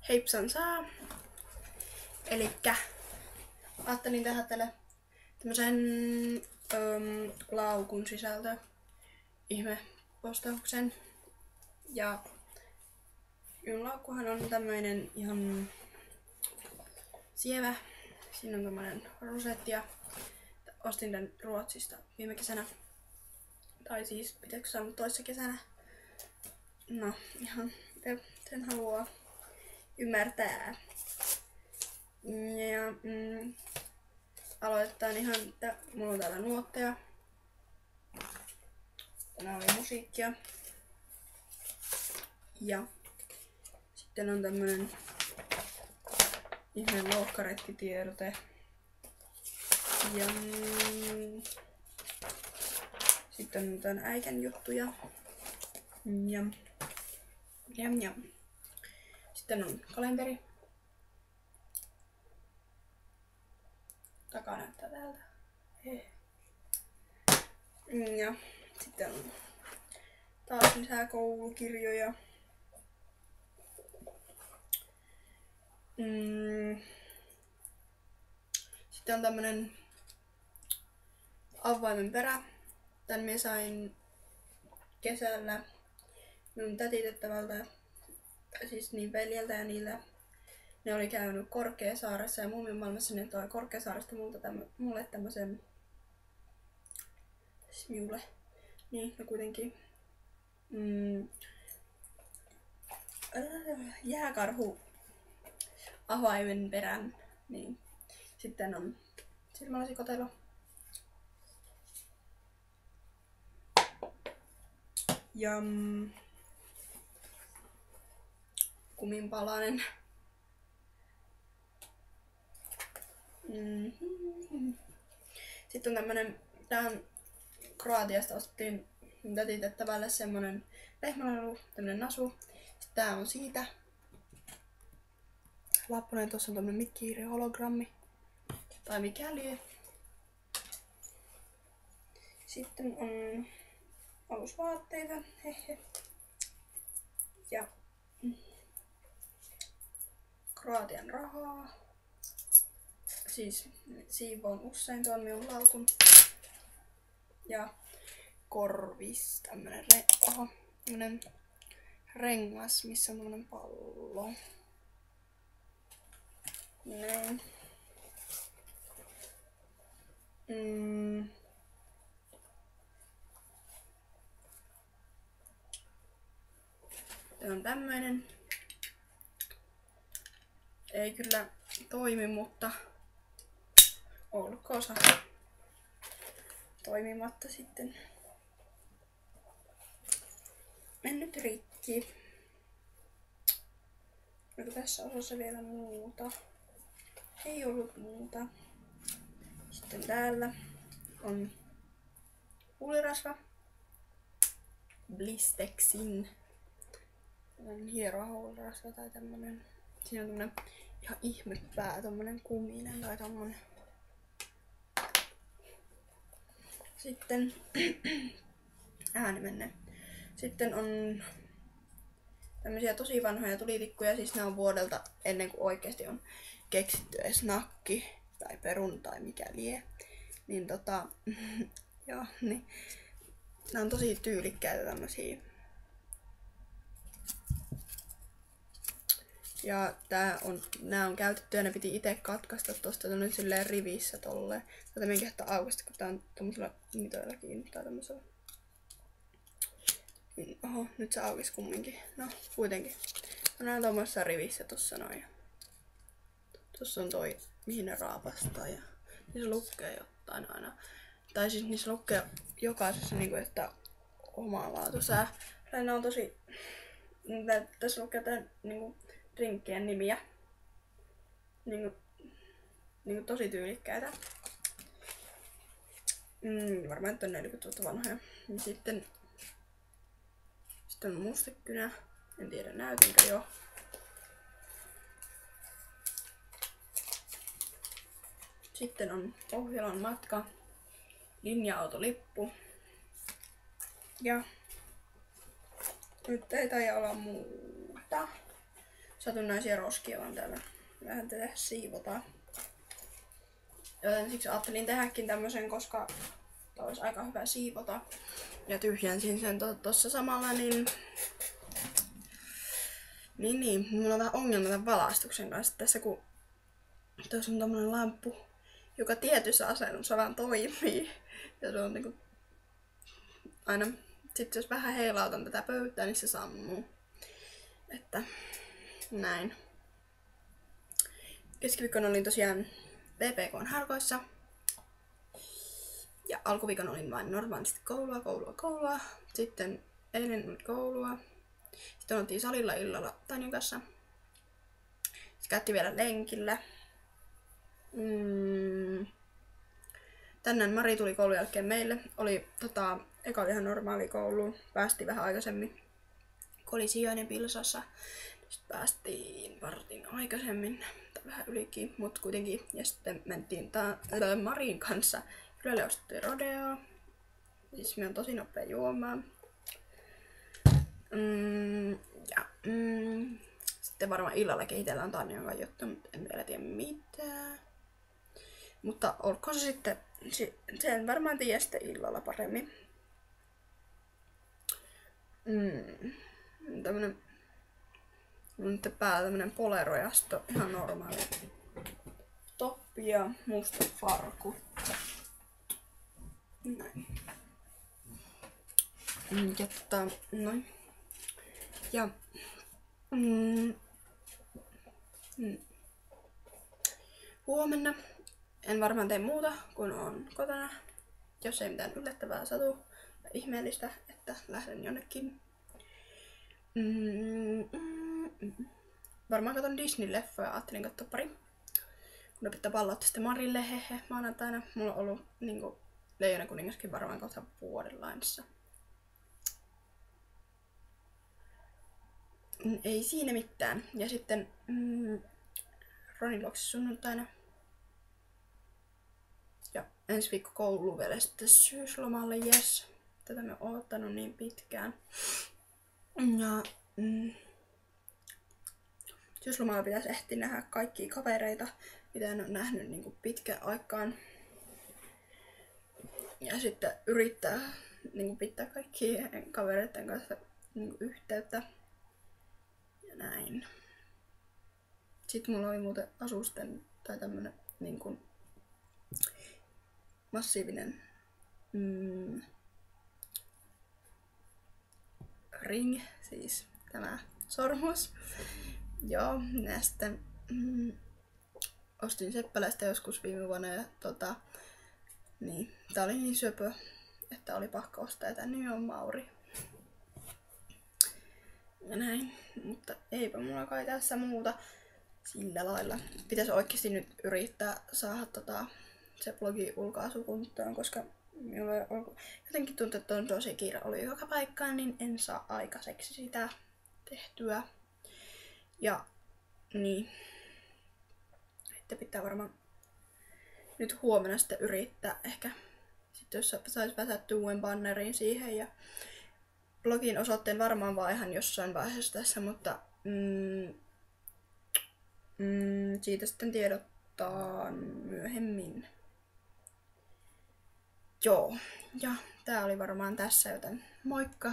Heipsan saa. Elikkä ajattelin tehdä teille tämmösen laukun sisältö ihme postauksen. Ja laukkuhan on tämmöinen ihan sievä. Siinä on tämmönen rosetti ja ostin tän Ruotsista viime kesänä. Tai siis pitäisikö saanut toissa kesänä. No ihan sen haluaa ymmärtää. Ja aloitetaan ihan, että mulla on täällä nuotteja. Täällä oli musiikkia. Ja sitten on tämmönen ihmeen lohkaretkitiedote. Ja sitten on tän äikän juttuja. Jam. Sitten on kalenteri. Takaa näyttää täältä. Ja sitten on taas lisää koulukirjoja. Sitten on tämmönen avaimen perä. Tän mä sain kesällä minun tätitettävältä, siis niin veljeltä ja niillä. Ne oli käynyt Korkeasaaressa ja Muumimaailmassa ne toi Korkeasaaresta mulle tämmösen minulle. Niin, no kuitenkin. Jääkarhu avaimen perän. Niin. Sitten on silmälasikotelo. Ja kuminpalanen. Sitten on tämmönen, tähän Kroatiasta ostettiin tätitettävälle semmonen lehmälaulu, tämmönen nasu. Sitten tää on siitä. Lappunen, tossa on tämmönen mikkihiiri hologrammi. Tai mikäli. Sitten on alusvaatteita. Hehe. Ja Kroatian rahaa. Siis siivoon usein tuon minun laukun. Ja korvis tämmönen rengas, missä on tämmönen pallo. Näin. Tää on tämmöinen. Ei kyllä toimi, mutta olkoonsa toimimatta sitten. Mennyt rikki. Oliko tässä osassa vielä muuta? Ei ollut muuta. Sitten täällä on huulirasva. Blistexin. Hieroa huulirasva tai tämmönen. Siinä on tämmönen ihan ihmepää, tommonen kuminen tai tommonen. Sitten ääni menee. Sitten on tämmösiä tosi vanhoja tulitikkuja, siis nämä on vuodelta ennen kuin oikeesti on keksitty edes nakki tai perun tai mikä lie. Niin joo, niin nämä on tosi tyylikkäitä tämmösiä. Ja nää on käytetty ja ne piti itse katkaista tosta nyt silleen rivissä tolleen. Tätä minkä kehtaa aukaista, kun tää on tommosella mitoilla kiinni tai tommosella. Oho, nyt se aukesi kumminkin. No, kuitenkin. Nää on tommosessa rivissä tossa noin. Tossa on toi, mihin ne raapastaa ja niissä lukee jotain aina. Tai siis niissä lukee jokaisessa niinku, että oma laatusää. Nämä on tosi... Tässä lukee tää niinku drinkkien nimiä. Niinku tosi tyylikkäitä. Varmaan nyt on 40 vuotta vanhoja. Ja sitten on mustekynä. En tiedä näytinkö jo. Sitten on Pohjolan matka. Linja-autolippu. Ja nyt ei taida olla muuta. satunnaisia roskia vaan täällä vähän tätä siivotaan. Joten siksi ajattelin tehdäkin tämmösen, koska tää olisi aika hyvä siivota. Ja tyhjensin sen tossa samalla, niin mulla on vähän ongelma tämän valaistuksen kanssa tässä, kun tuossa on tommonen lamppu, joka tietyssä asennossa vaan toimii. Ja se on niinku aina, sit jos vähän heilautan tätä pöytää, niin se sammuu. Että näin. Keskiviikkona olin tosiaan PPK:n harkoissa. Ja alkuviikon olin vain normaalisti koulua. Sitten eilen oli koulua. Sitten oltiin salilla illalla Tanjan kanssa. Sitten käytiin vielä lenkillä. Tänään Mari tuli koulun jälkeen meille. Eka oli ihan normaali koulu. Päästiin vähän aikaisemmin, kun oli sijainen Pilsassa. Sitten päästiin vartin aikaisemmin, tai vähän ylikin, mutta kuitenkin. Ja sitten mentiin Marin kanssa. Yleensä ostettiin rodeoa. Siis me on tosi nopea juomaan. Sitten varmaan illalla kehitellään Tanjan kanssa juttu, mutta en vielä tiedä mitään. Mutta olkoon se sitten, sen varmaan tiedä sitten illalla paremmin. Tämmönen, nyt päällä tämmönen polerojasto, ihan normaali toppi ja musta farkut. Näin. Ja noin. Ja huomenna en varmaan tee muuta, kun on kotona. Jos ei mitään yllättävää satu ja ihmeellistä, että lähden jonnekin. Varmaan katon Disney-leffoja, ajattelin katsoa pari. Kun ne pitää palloa sitten Marille, maanantaina. Mulla on ollut niinku Leijonan kuningaskin varmaan kohta vuoden lainassa. Ei siinä mitään. Ja sitten Ronin luokse sunnuntaina. Ja ensi viikko koulu vielä sitten syyslomalle, jes. Tätä me oon odottanut niin pitkään. Ja syyslomalla pitäisi ehtiä nähdä kaikkia kavereita, mitä en ole nähnyt niin kuin pitkään aikaan. Ja sitten yrittää niin kuin pitää kaikkien kavereiden kanssa niin kuin yhteyttä. Ja näin. Sitten mulla oli muuten asusten tai tämmönen niin kuin massiivinen ring, siis tämä sormus. Joo, ja sitten ostin Seppälästä joskus viime vuonna ja niin, tää oli niin söpö, että oli pakko ostaa ja tän nimi on Mauri. Ja näin, mutta eipä mulla kai tässä muuta sillä lailla. Pitäisi oikeesti nyt yrittää saada se blogi ulkoasukuntoon, koska minulla jotenkin tuntuu, että on tosi kiire oli joka paikkaan, niin en saa aikaiseksi sitä tehtyä. Ja niin. Sitten pitää varmaan nyt huomenna sitten yrittää ehkä. Sitten jos sais väsättyä uuden bannerin siihen ja blogin osoitteen varmaan vaihan jossain vaiheessa tässä, mutta siitä sitten tiedottaan myöhemmin. Joo, ja tää oli varmaan tässä, joten moikka!